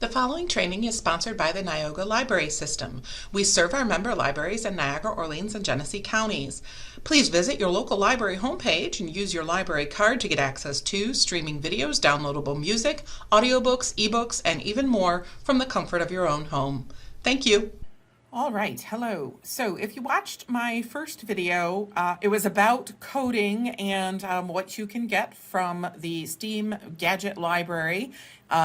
The following training is sponsored by the Nioga Library System. We serve our member libraries in Niagara, Orleans, and Genesee counties. Please visit your local library homepage and use your library card to get access to streaming videos, downloadable music, audiobooks, ebooks, and even more from the comfort of your own home. Thank you. All right, hello. So if you watched my first video, it was about coding and what you can get from the STEAM Gadget Library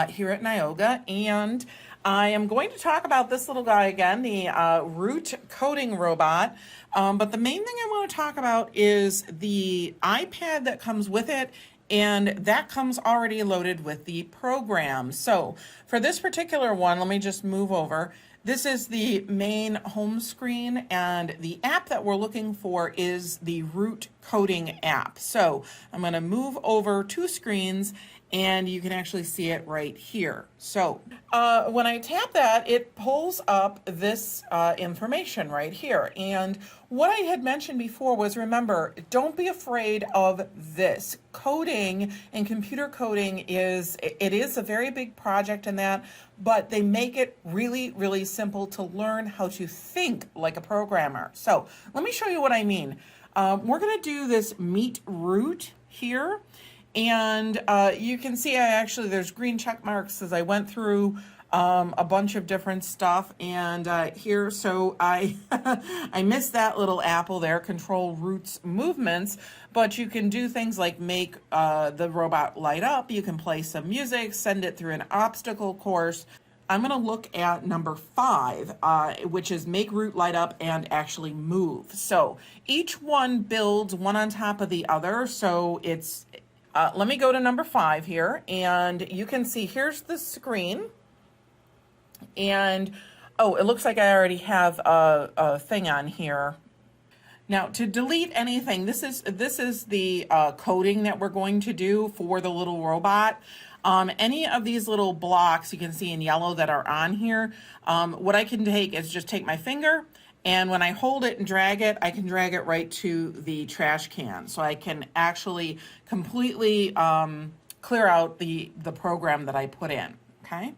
here at Nioga. And I am going to talk about this little guy again, the Root coding robot. But the main thing I want to talk about is the iPad that comes with it, and that comes already loaded with the program. So for this particular one, let me just move over. This is the main home screen, and the app that we're looking for is the Root coding app. So I'm going to move over 2 screens, and you can actually see it right here. So when I tap that, it pulls up this information right here. And what I had mentioned before was, remember, don't be afraid of this. Coding and computer coding is a very big project in that, but they make it really, really simple to learn how to think like a programmer. So let me show you what I mean. We're going to do this Meet Root here. And you can see there's green check marks as I went through a bunch of different stuff. And here, so I missed that little apple there, control Root's movements. But you can do things like make the robot light up. You can play some music, send it through an obstacle course. I'm going to look at number 5, which is make Root light up and actually move. So each one builds one on top of the other. So it's let me go to number 5 here, and you can see here's the screen. And oh, it looks like I already have a thing on here. Now, to delete anything, this is the coding that we're going to do for the little robot. Any of these little blocks you can see in yellow that are on here, what I can take is just take my finger, and when I hold it and drag it, I can drag it right to the trash can. So I can actually completely clear out the program that I put in, okay?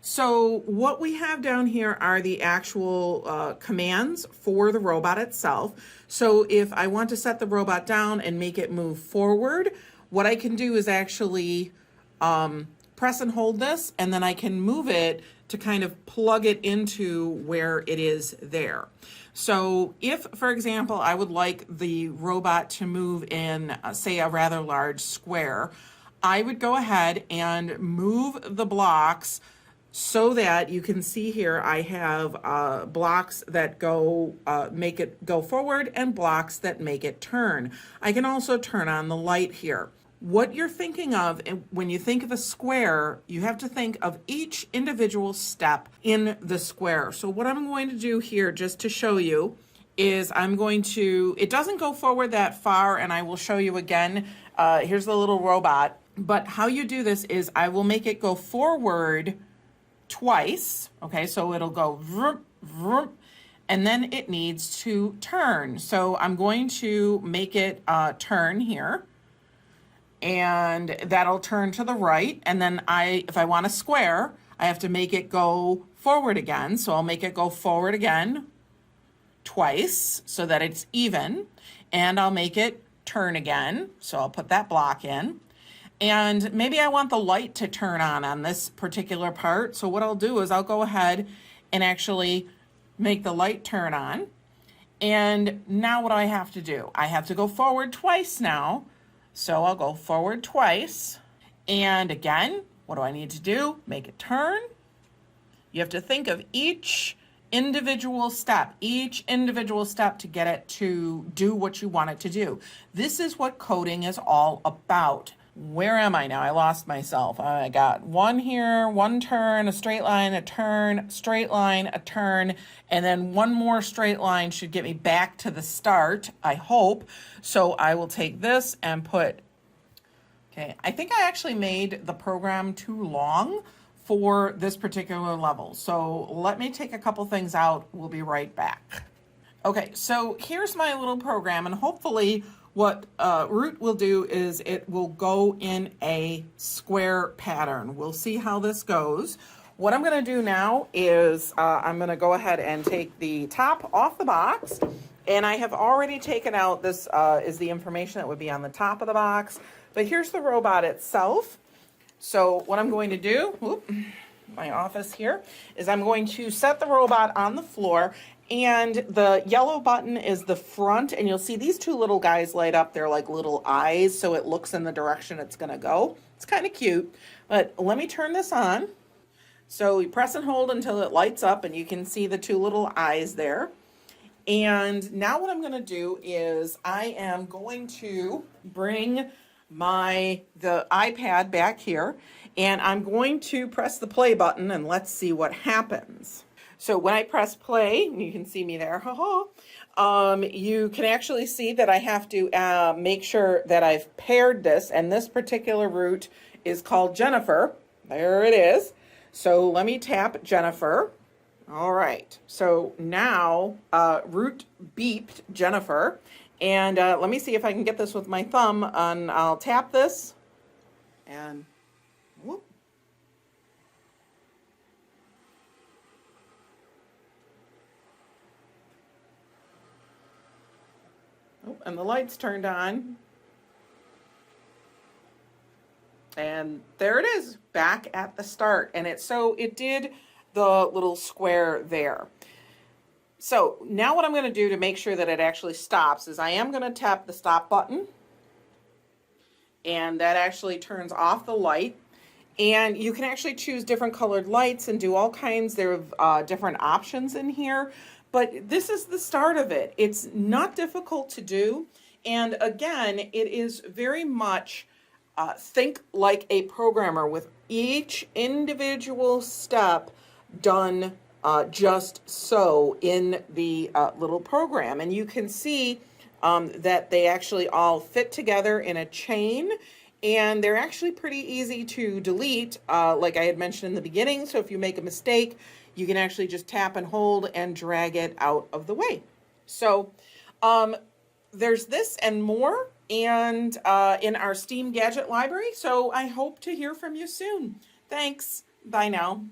So what we have down here are the actual commands for the robot itself. So if I want to set the robot down and make it move forward, what I can do is actually press and hold this, and then I can move it to kind of plug it into where it is there. So if, for example, I would like the robot to move in, say, a rather large square, I would go ahead and move the blocks so that you can see here I have blocks that go make it go forward and blocks that make it turn. I can also turn on the light here. What you're thinking of when you think of a square, you have to think of each individual step in the square. So what I'm going to do here, just to show you, is it doesn't go forward that far, and I will show you again. Here's the little robot. But how you do this is I will make it go forward twice. Okay, so it'll go vroom, vroom, and then it needs to turn. So I'm going to make it turn here. And that'll turn to the right. And then if I want a square, I have to make it go forward again. So I'll make it go forward again twice so that it's even. And I'll make it turn again. So I'll put that block in. And maybe I want the light to turn on this particular part. So what I'll do is I'll go ahead and actually make the light turn on. And now what do I have to do? I have to go forward twice now. So I'll go forward twice. And again, what do I need to do? Make it turn. You have to think of each individual step to get it to do what you want it to do. This is what coding is all about. Where am I now? I lost myself. I got one here, one turn, a straight line, a turn, straight line, a turn, and then one more straight line should get me back to the start, I hope. So I will take this and okay, I think I actually made the program too long for this particular level. So let me take a couple things out. We'll be right back. Okay, so here's my little program, and hopefully what Root will do is it will go in a square pattern. We'll see how this goes. What I'm going to do now is I'm going to go ahead and take the top off the box. And I have already taken out, this is the information that would be on the top of the box. But here's the robot itself. So what I'm going to do, my office here, is I'm going to set the robot on the floor, and the yellow button is the front, and you'll see these two little guys light up. They're like little eyes, so it looks in the direction it's going to go. It's kind of cute, but let me turn this on. So you press and hold until it lights up, and you can see the two little eyes there. And now what I'm going to do is I am going to bring the iPad back here, and I'm going to press the play button, and let's see what happens. So when I press play, you can see me there, you can actually see that I have to make sure that I've paired this, and this particular route is called Jennifer. There it is. So let me tap Jennifer. All right, so now route beeped Jennifer, and let me see if I can get this with my thumb, and I'll tap this, and whoop. Oh, and the lights turned on. And there it is, back at the start. And it did the little square there. So now what I'm going to do to make sure that it actually stops is I am going to tap the stop button. And that actually turns off the light. And you can actually choose different colored lights and do all kinds. There are different options in here. But this is the start of it. It's not difficult to do. And again, it is very much think like a programmer, with each individual step done just so in the little program. And you can see that they actually all fit together in a chain, and they're actually pretty easy to delete, like I had mentioned in the beginning. So if you make a mistake, you can actually just tap and hold and drag it out of the way. So there's this and more, and in our STEAM Gadget Library. So I hope to hear from you soon. Thanks. Bye now.